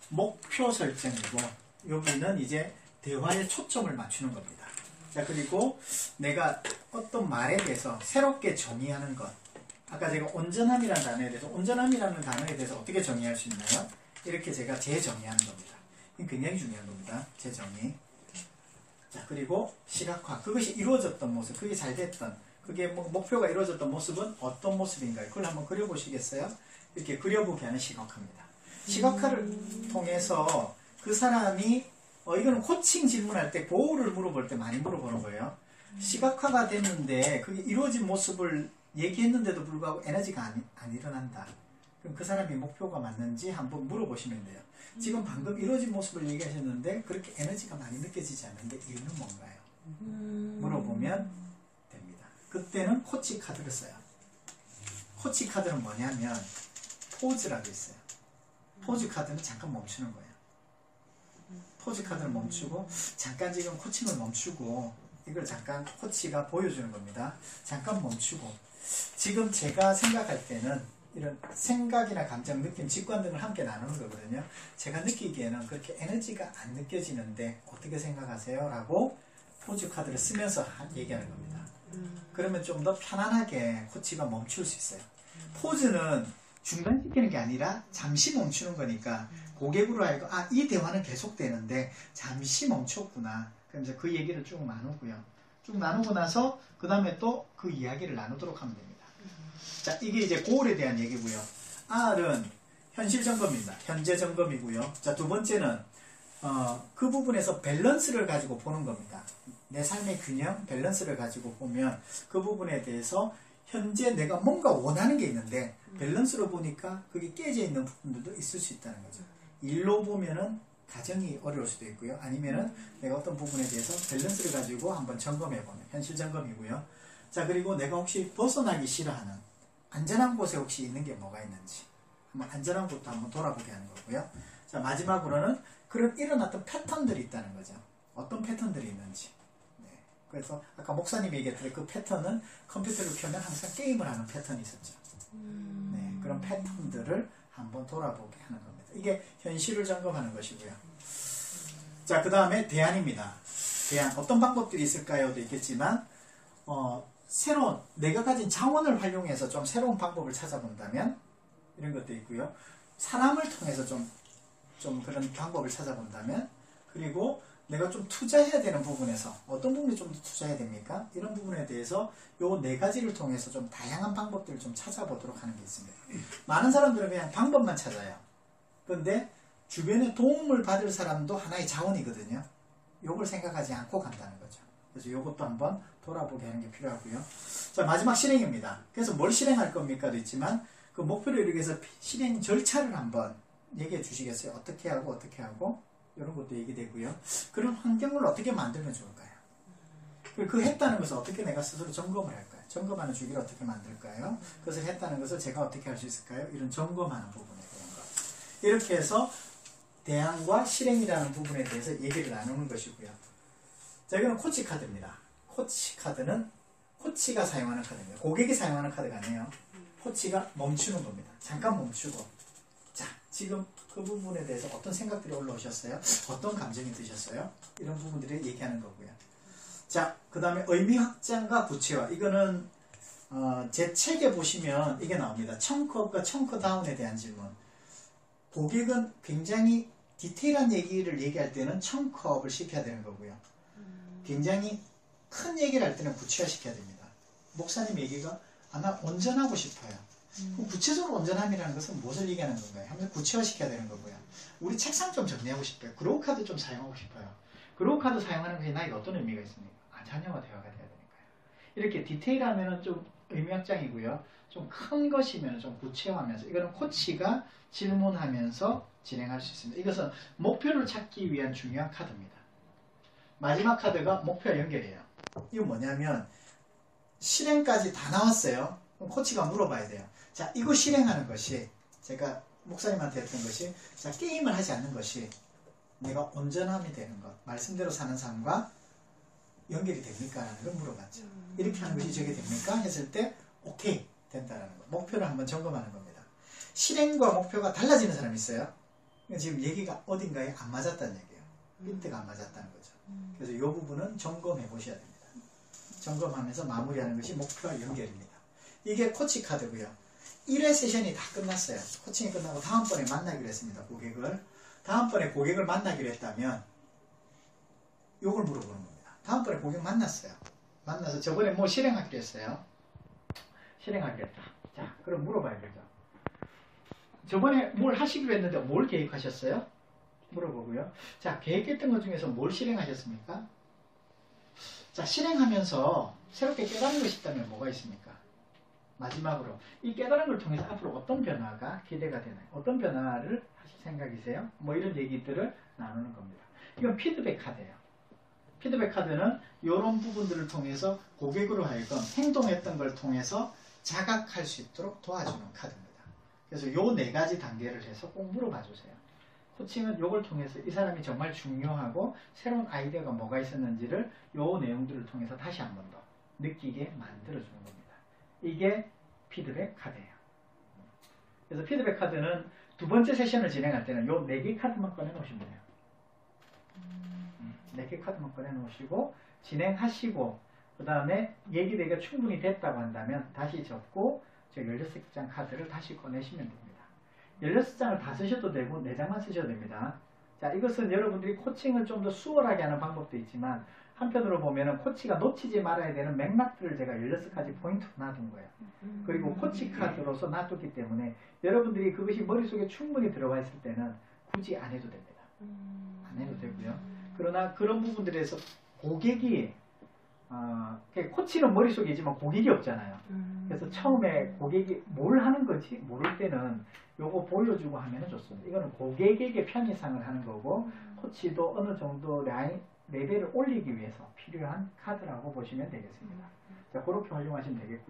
목표 설정이고 여기는 이제 대화에 초점을 맞추는 겁니다. 자, 그리고 내가 어떤 말에 대해서 새롭게 정의하는 것. 아까 제가 온전함이라는 단어에 대해서 온전함이라는 단어에 대해서 어떻게 정의할 수 있나요? 이렇게 제가 재정의하는 겁니다. 이게 굉장히 중요한 겁니다. 재정의. 자, 그리고 시각화. 그것이 이루어졌던 모습, 그게 잘 됐던, 그게 목표가 이루어졌던 모습은 어떤 모습인가요? 그걸 한번 그려보시겠어요? 이렇게 그려보게 하는 시각화입니다. 시각화를 통해서 그 사람이 이거는 코칭 질문할 때 보호를 물어볼 때 많이 물어보는 거예요. 시각화가 됐는데 그게 이루어진 모습을 얘기했는데도 불구하고 에너지가 안 일어난다. 그럼 그 사람이 목표가 맞는지 한번 물어보시면 돼요. 지금 방금 이루어진 모습을 얘기하셨는데 그렇게 에너지가 많이 느껴지지 않는데 이유는 뭔가요? 물어보면 됩니다. 그때는 코치 카드를 써요. 코치 카드는 뭐냐면 포즈라고 있어요. 포즈 카드는 잠깐 멈추는 거예요. 포즈 카드를 멈추고 잠깐 지금 코칭을 멈추고 이걸 잠깐 코치가 보여주는 겁니다. 잠깐 멈추고 지금 제가 생각할 때는 이런 생각이나 감정, 느낌, 직관 등을 함께 나누는 거거든요. 제가 느끼기에는 그렇게 에너지가 안 느껴지는데 어떻게 생각하세요? 라고 포즈 카드를 쓰면서 얘기하는 겁니다. 그러면 좀 더 편안하게 코치가 멈출 수 있어요. 포즈는 중단시키는 게 아니라 잠시 멈추는 거니까 고객으로 하여금 이 대화는 계속되는데 잠시 멈췄구나. 그럼 이제 그 얘기를 쭉 나누고요. 쭉 나누고 나서 그 다음에 또 그 이야기를 나누도록 하면 됩니다. 자, 이게 이제 고을에 대한 얘기고요. R은 현실 점검입니다. 현재 점검이고요. 자, 두 번째는 그 부분에서 밸런스를 가지고 보는 겁니다. 내 삶의 균형, 밸런스를 가지고 보면 그 부분에 대해서 현재 내가 뭔가 원하는 게 있는데 밸런스로 보니까 그게 깨져 있는 부분들도 있을 수 있다는 거죠. 일로 보면은 가정이 어려울 수도 있고요. 아니면은 내가 어떤 부분에 대해서 밸런스를 가지고 한번 점검해보는 현실 점검이고요. 자, 그리고 내가 혹시 벗어나기 싫어하는 안전한 곳에 혹시 있는 게 뭐가 있는지 한번 안전한 곳도 한번 돌아보게 하는 거고요. 자, 마지막으로는 그런 일어났던 패턴들이 있다는 거죠. 어떤 패턴들이 있는지. 네. 그래서 아까 목사님이 얘기했던 그 패턴은 컴퓨터를 켜면 항상 게임을 하는 패턴이 있었죠. 네. 그런 패턴들을 한번 돌아보게 하는 겁니다. 이게 현실을 점검하는 것이고요. 자, 그 다음에 대안입니다. 대안. 어떤 방법들이 있을까요?도 있겠지만 새로운 내가 가진 자원을 활용해서 좀 새로운 방법을 찾아본다면 이런 것도 있고요. 사람을 통해서 좀 그런 방법을 찾아본다면, 그리고 내가 좀 투자해야 되는 부분에서 어떤 부분에 좀 더 투자해야 됩니까? 이런 부분에 대해서 요 네 가지를 통해서 좀 다양한 방법들을 좀 찾아보도록 하는 게 있습니다. 많은 사람들은 그냥 방법만 찾아요. 그런데 주변에 도움을 받을 사람도 하나의 자원이거든요. 요걸 생각하지 않고 간다는 거죠. 그래서 요것도 한번 돌아보게 하는 게 필요하고요. 자, 마지막 실행입니다. 그래서 뭘 실행할 겁니까도 있지만 그 목표를 이루기 위해서 실행 절차를 한번 얘기해 주시겠어요? 어떻게 하고 이런 것도 얘기되고요. 그런 환경을 어떻게 만들면 좋을까요? 그리고 그 했다는 것을 어떻게 내가 스스로 점검을 할까요? 점검하는 주기를 어떻게 만들까요? 그것을 했다는 것을 제가 어떻게 할 수 있을까요? 이런 점검하는 부분에 대한 것. 이렇게 해서 대안과 실행이라는 부분에 대해서 얘기를 나누는 것이고요. 자, 이거는 코치 카드입니다. 코치 카드는 코치가 사용하는 카드입니다. 고객이 사용하는 카드가 아니에요. 코치가 멈추는 겁니다. 잠깐 멈추고, 자, 지금 그 부분에 대해서 어떤 생각들이 올라오셨어요? 어떤 감정이 드셨어요? 이런 부분들을 얘기하는 거고요. 자, 그 다음에 의미 확장과 구체화. 이거는 제 책에 보시면 이게 나옵니다. 청크업과 청크다운에 대한 질문. 고객은 굉장히 디테일한 얘기를 얘기할 때는 청크업을 시켜야 되는 거고요. 굉장히 큰 얘기를 할 때는 구체화 시켜야 됩니다. 목사님 얘기가 나 온전하고 싶어요. 그럼 구체적으로 온전함이라는 것은 무엇을 얘기하는 건가요? 하면 구체화 시켜야 되는 거고요. 우리 책상 좀 정리하고 싶어요. 그로우 카드 좀 사용하고 싶어요. 그로우 카드 사용하는 것이 나에게 어떤 의미가 있습니까? 자녀와 대화가 돼야 되니까요. 이렇게 디테일하면 좀 의미 확장이고요. 좀 큰 것이면 좀 구체화하면서, 이거는 코치가 질문하면서 진행할 수 있습니다. 이것은 목표를 찾기 위한 중요한 카드입니다. 마지막 카드가 목표와 연결이에요. 이건 뭐냐면 실행까지 다 나왔어요. 그럼 코치가 물어봐야 돼요. 자, 이거 실행하는 것이, 제가 목사님한테 했던 것이, 자, 게임을 하지 않는 것이 내가 온전함이 되는 것, 말씀대로 사는 삶과 연결이 됩니까? 라는 걸 물어봤죠. 이렇게 하는 것이 저게 됩니까? 했을 때 오케이, 된다라는 거. 목표를 한번 점검하는 겁니다. 실행과 목표가 달라지는 사람이 있어요. 지금 얘기가 어딘가에 안 맞았다는 얘기예요. 핀트가 안 맞았다는 거죠. 그래서 이 부분은 점검해 보셔야 됩니다. 점검하면서 마무리하는 것이 목표와 연결입니다. 이게 코치 카드고요. 1회 세션이 다 끝났어요. 코칭이 끝나고 다음번에 만나기로 했습니다. 고객을. 다음번에 고객을 만나기로 했다면 요걸 물어보는 겁니다. 다음번에 고객 만났어요. 만나서 저번에 뭐 실행하기로 했어요. 실행하기로 했다. 자, 그럼 물어봐야겠죠. 저번에 뭘 하시기로 했는데 뭘 계획하셨어요? 물어보고요. 자, 계획했던 것 중에서 뭘 실행하셨습니까? 자, 실행하면서 새롭게 깨달은 것이 있다면 뭐가 있습니까? 마지막으로 이 깨달은 걸 통해서 앞으로 어떤 변화가 기대가 되나요? 어떤 변화를 하실 생각이세요? 뭐 이런 얘기들을 나누는 겁니다. 이건 피드백 카드예요. 피드백 카드는 이런 부분들을 통해서 고객으로 하여금 행동했던 걸 통해서 자각할 수 있도록 도와주는 카드입니다. 그래서 요 4가지 단계를 해서 꼭 물어봐 주세요. 코칭은 요걸 통해서 이 사람이 정말 중요하고 새로운 아이디어가 뭐가 있었는지를 요 내용들을 통해서 다시 한 번 더 느끼게 만들어주는 겁니다. 이게 피드백 카드예요. 그래서 피드백 카드는 두 번째 세션을 진행할 때는 요 4개 카드만 꺼내놓으시면 돼요. 4개 카드만 꺼내놓으시고 진행하시고 그 다음에 얘기되기가 충분히 됐다고 한다면 다시 접고 저 16장 카드를 다시 꺼내시면 됩니다. 16장을 다 쓰셔도 되고 4장만 쓰셔도 됩니다. 자, 이것은 여러분들이 코칭을 좀 더 수월하게 하는 방법도 있지만 한편으로 보면은 코치가 놓치지 말아야 되는 맥락들을 제가 16가지 포인트로 놔둔 거예요. 그리고 코치 카드로서 놔뒀기 때문에 여러분들이 그것이 머릿속에 충분히 들어가 있을 때는 굳이 안 해도 됩니다. 안 해도 되고요. 그러나 그런 부분들에서 고객이 코치는 머릿속이지만 고객이 없잖아요. 그래서 처음에 고객이 뭘 하는 거지 모를 때는 요거 보여주고 하면 좋습니다. 이거는 고객에게 편의상을 하는 거고 코치도 어느 정도 레벨을 올리기 위해서 필요한 카드라고 보시면 되겠습니다. 자, 그렇게 활용하시면 되겠고요.